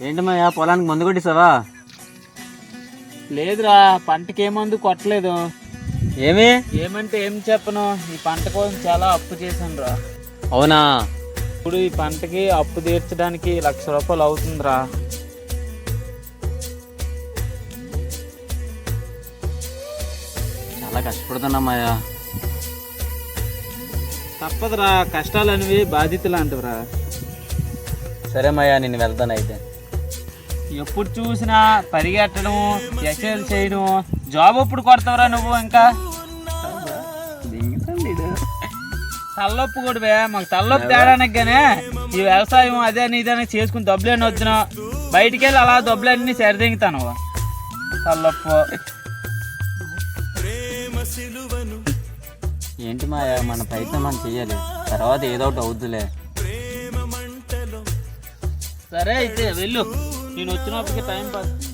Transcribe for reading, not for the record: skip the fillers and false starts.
ఏంటి మాయా పొలానికి మందు కొట్టేసావా? లేదురా, పంటకి ఏ మందు కొట్టలేదు. ఏమి? ఏమంటే ఏం చెప్పను, ఈ పంట కోసం చాలా అప్పు చేశాను రా. అవునా? ఇప్పుడు ఈ పంటకి అప్పు తీర్చడానికి 1,00,000 రూపాయలు అవుతుందిరా. చాలా కష్టపడుతున్నా మాయా. తప్పదురా, కష్టాలు అనేవి బాధ్యతలు అంటవురా. సరే మాయా, నేను వెళ్తాను అయితే. ఎప్పుడు చూసినా పరిగెట్టడం, ఎక్సైజ్ చేయడం, జాబ్ ఎప్పుడు కొడతావురా నువ్వు? ఇంకా తల్లొప్పు కూడా మాకు తల్లొప్పు తేడానికిగానే ఈ వ్యవసాయం అదే ఇదని చేసుకుని డబ్బులేని వచ్చిన బయటికి వెళ్ళి అలా డబ్బులన్నీ సరిదింగుతాను. తల్లొప్పు ఏంటి మాయా, మన ప్రయత్నం మనం చెయ్యాలి, తర్వాత ఏదో ఒకటి అవుద్దులే. సరే అయితే వెళ్ళు, నేను వచ్చినప్పటికి టైం పాస్.